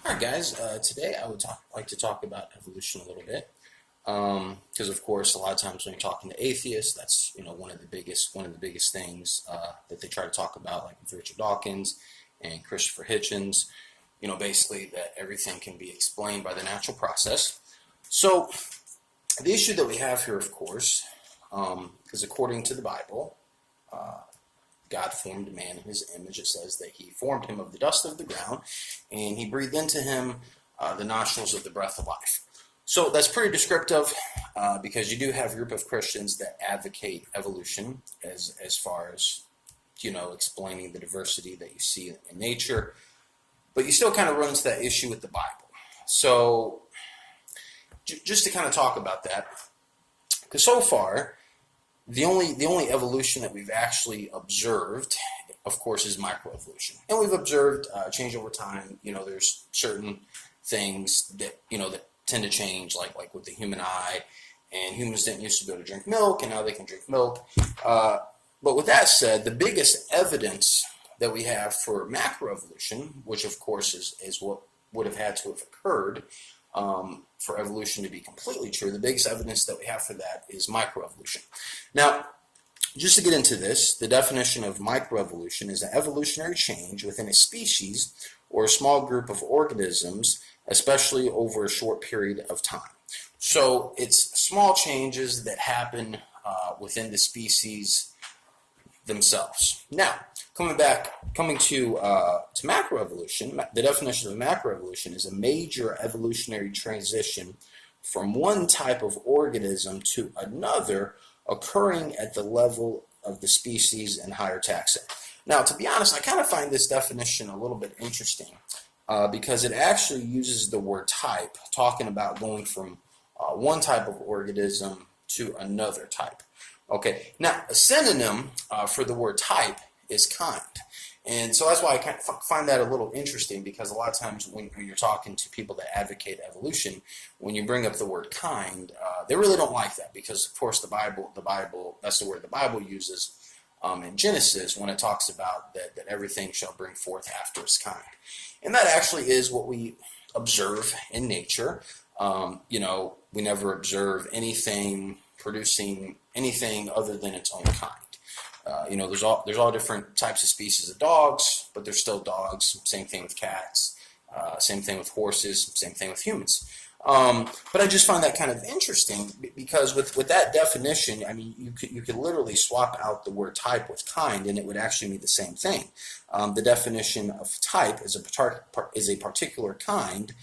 All right, guys. Today I would like to talk about evolution a little bit, because of course, a lot of times when you're talking to atheists, that's one of the biggest things that they try to talk about, like with Richard Dawkins and Christopher Hitchens. Basically that everything can be explained by the natural process. So the issue that we have here, of course, is according to the Bible. God formed man in his image. It says that he formed him of the dust of the ground, and he breathed into him the nostrils of the breath of life. So that's pretty descriptive, because you do have a group of Christians that advocate evolution as far as, explaining the diversity that you see in nature. But you still kind of run into that issue with the Bible. So just to kind of talk about that, because so far, the only evolution that we've actually observed, of course, is microevolution. And we've observed change over time. There's certain things that tend to change, like with the human eye. And humans didn't used to be able to drink milk, and now they can drink milk. But with that said, the biggest evidence that we have for macroevolution, which of course is what would have had to have occurred for evolution to be completely true, the biggest evidence that we have for that is microevolution. Now, just to get into this, the definition of microevolution is an evolutionary change within a species or a small group of organisms, especially over a short period of time. So it's small changes that happen within the species themselves. Now, coming to macroevolution, the definition of macroevolution is a major evolutionary transition from one type of organism to another, occurring at the level of the species and higher taxa. Now, to be honest, I kind of find this definition a little bit interesting because it actually uses the word type, talking about going from one type of organism to another type. Okay, now a synonym for the word type is kind. And so that's why I kind of find that a little interesting, because a lot of times when you're talking to people that advocate evolution, when you bring up the word kind, they really don't like that, because of course the Bible, that's the word the Bible uses in Genesis when it talks about that everything shall bring forth after its kind. And that actually is what we observe in nature. We never observe anything producing anything other than its own kind. There's all different types of species of dogs, but there's still dogs. Same thing with cats. Same thing with horses. Same thing with humans. But I just find that kind of interesting, because with that definition, I mean, you could literally swap out the word type with kind, and it would actually mean the same thing. The definition of type is a particular kind,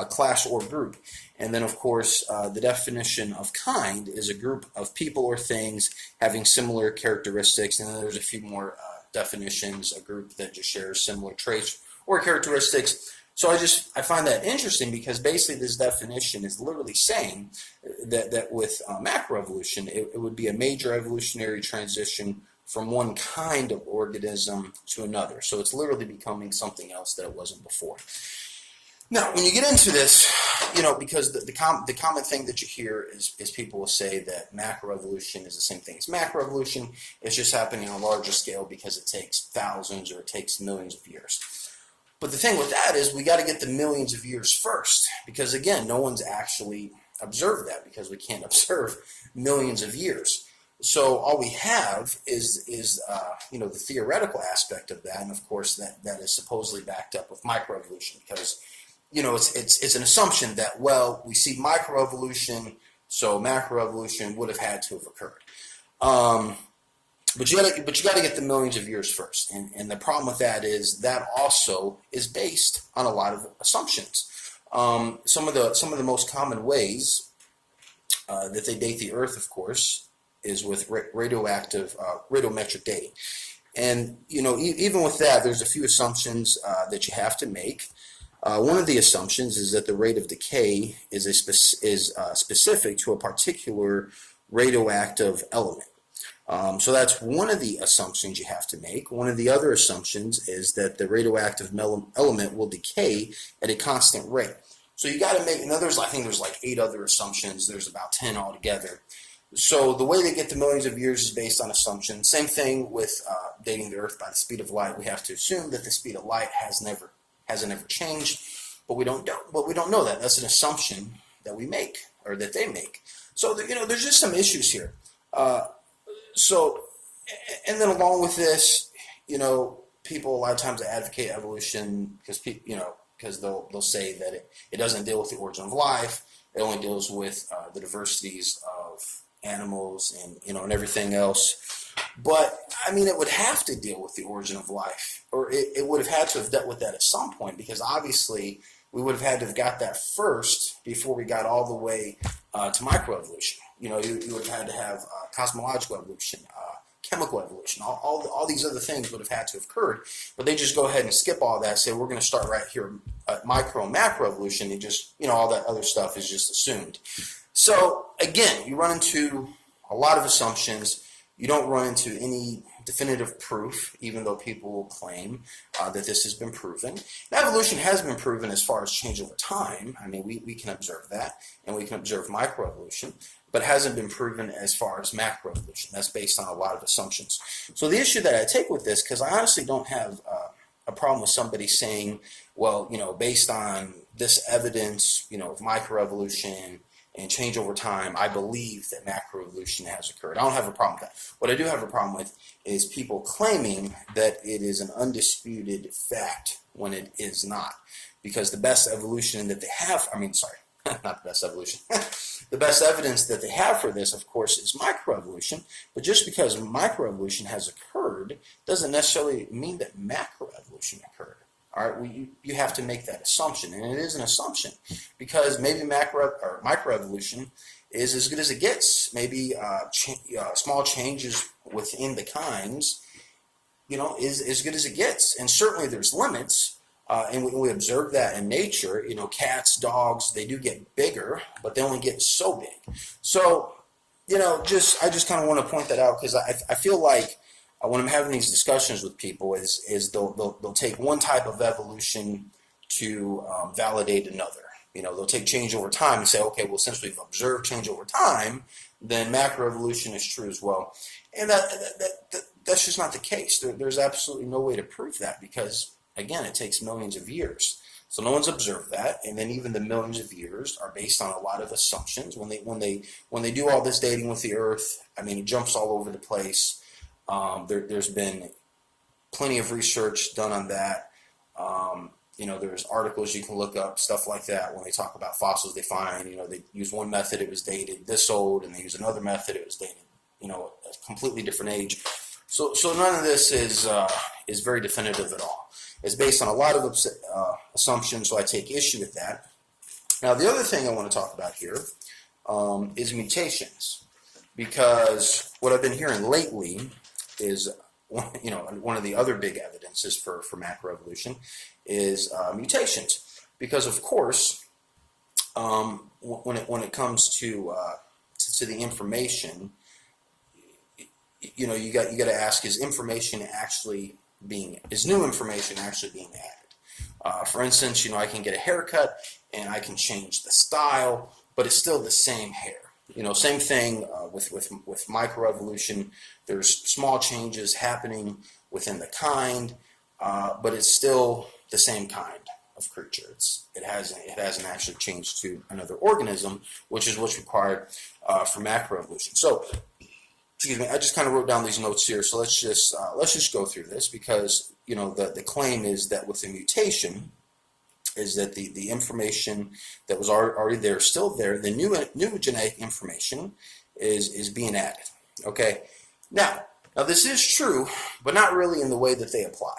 class, or group. And then, of course, the definition of kind is a group of people or things having similar characteristics. And then there's a few more definitions, a group that just shares similar traits or characteristics. So I find that interesting, because basically this definition is literally saying that with macroevolution, it would be a major evolutionary transition from one kind of organism to another. So it's literally becoming something else that it wasn't before. Now, when you get into this, because the common thing that you hear is people will say that macroevolution is the same thing as macroevolution. It's just happening on a larger scale because it takes thousands or it takes millions of years. But the thing with that is we got to get the millions of years first, because again, no one's actually observed that, because we can't observe millions of years. So all we have is the theoretical aspect of that, and of course that is supposedly backed up with microevolution, because it's an assumption that, well, we see microevolution, so macroevolution would have had to have occurred. But you got to get the millions of years first, and the problem with that is that also is based on a lot of assumptions. Some of the most common ways that they date the Earth, of course, is with radiometric dating, and even with that, there's a few assumptions that you have to make. One of the assumptions is that the rate of decay is specific to a particular radioactive element. So that's one of the assumptions you have to make. One of the other assumptions is that the radioactive element will decay at a constant rate. So you got to make, I think there's like 8 other assumptions. There's about 10 altogether. So the way they get to millions of years is based on assumptions. Same thing with dating the Earth by the speed of light. We have to assume that the speed of light hasn't ever changed. but we don't know. But we don't know that. That's an assumption that we make or that they make. So there's just some issues here. So, and then along with this, people a lot of times advocate evolution because they'll say that it doesn't deal with the origin of life. It only deals with the diversities of animals and everything else. But I mean, it would have to deal with the origin of life, or it would have had to have dealt with that at some point, because obviously we would have had to have got that first before we got all the way to microevolution. You would have had to have cosmological evolution, chemical evolution, all these other things would have had to have occurred, but they just go ahead and skip all that, say we're going to start right here at micro and macroevolution, and just, all that other stuff is just assumed. So again, you run into a lot of assumptions. You don't run into any definitive proof, even though people will claim that this has been proven. And evolution has been proven as far as change over time. I mean, we can observe that, and we can observe microevolution, but hasn't been proven as far as macroevolution. That's based on a lot of assumptions. So the issue that I take with this, because I honestly don't have a problem with somebody saying, well, based on this evidence, of microevolution and change over time, I believe that macroevolution has occurred. I don't have a problem with that. What I do have a problem with is people claiming that it is an undisputed fact when it is not. Because the best evolution that they have, not the best evolution. The best evidence that they have for this, of course, is microevolution. But just because microevolution has occurred doesn't necessarily mean that macroevolution occurred. All right, you have to make that assumption, and it is an assumption, because maybe microevolution is as good as it gets. Maybe small changes within the kinds, is as good as it gets. And certainly there's limits, and we observe that in nature. Cats, dogs, they do get bigger, but they only get so big. So, I just kind of want to point that out, because I feel like when I'm having these discussions with people, is they'll take one type of evolution to validate another. They'll take change over time and say, okay, well, since we've observed change over time, then macroevolution is true as well. And that's just not the case. There's absolutely no way to prove that, because, again, it takes millions of years. So no one's observed that, and then even the millions of years are based on a lot of assumptions. When they do all this dating with the Earth, it jumps all over the place. There's been plenty of research done on that. There's articles you can look up, stuff like that. When they talk about fossils they find, they use one method, it was dated this old, and they use another method, it was dated, a completely different age. So none of this is very definitive at all. It's based on a lot of assumptions, so I take issue with that. Now, the other thing I want to talk about here is mutations, because what I've been hearing lately is, one of the other big evidences for macroevolution is mutations, because of course, when it comes to the information, you got to ask: is new information actually being added? For instance, I can get a haircut and I can change the style, but it's still the same hair. Same thing with microevolution. There's small changes happening within the kind, but it's still the same kind of creature. It hasn't actually changed to another organism, which is what's required for macroevolution. So, excuse me, I just kind of wrote down these notes here. So let's just go through this, because the claim is that with the mutation, is that the information that was already there is still there. The new genetic information is being added. Okay. Now this is true, but not really in the way that they apply.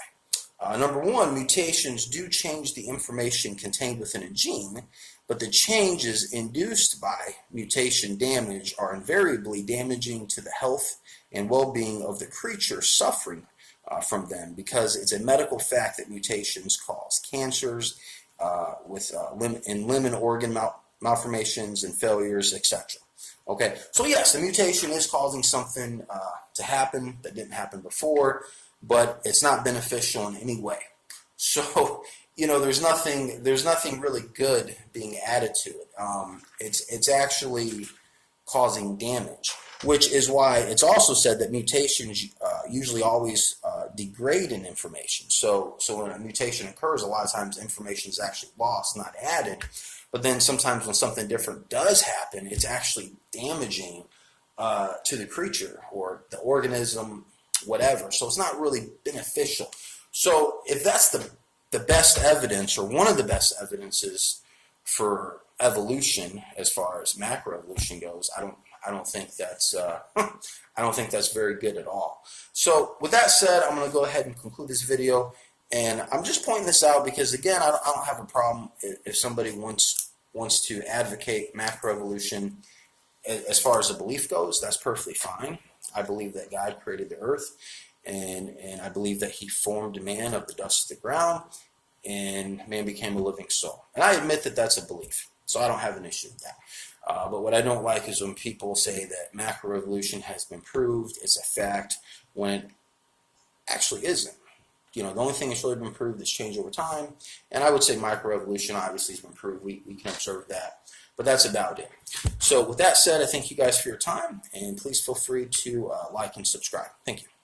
Number one, mutations do change the information contained within a gene, but the changes induced by mutation damage are invariably damaging to the health and well-being of the creature suffering from them, because it's a medical fact that mutations cause cancers, in limb and organ malformations and failures, etc. Okay, so yes, the mutation is causing something to happen that didn't happen before, but it's not beneficial in any way. So, there's nothing really good being added to it. It's actually causing damage, which is why it's also said that mutations usually always degrade in information. So when a mutation occurs, a lot of times information is actually lost, not added. But then sometimes when something different does happen, it's actually damaging to the creature or the organism, whatever. So it's not really beneficial. So if that's the best evidence, or one of the best evidences for evolution as far as macroevolution goes, I don't think that's I don't think that's very good at all. So with that said, I'm going to go ahead and conclude this video, and I'm just pointing this out because, again, I don't have a problem if somebody wants to advocate macroevolution as far as the belief goes. That's perfectly fine. I believe that God created the earth, and I believe that he formed man of the dust of the ground, and man became a living soul. And I admit that that's a belief, so I don't have an issue with that. But what I don't like is when people say that macroevolution has been proved, it's a fact, when it actually isn't. The only thing that's really been proved is change over time. And I would say microevolution obviously has been proved. We can observe that. But that's about it. So with that said, I thank you guys for your time, and please feel free to like and subscribe. Thank you.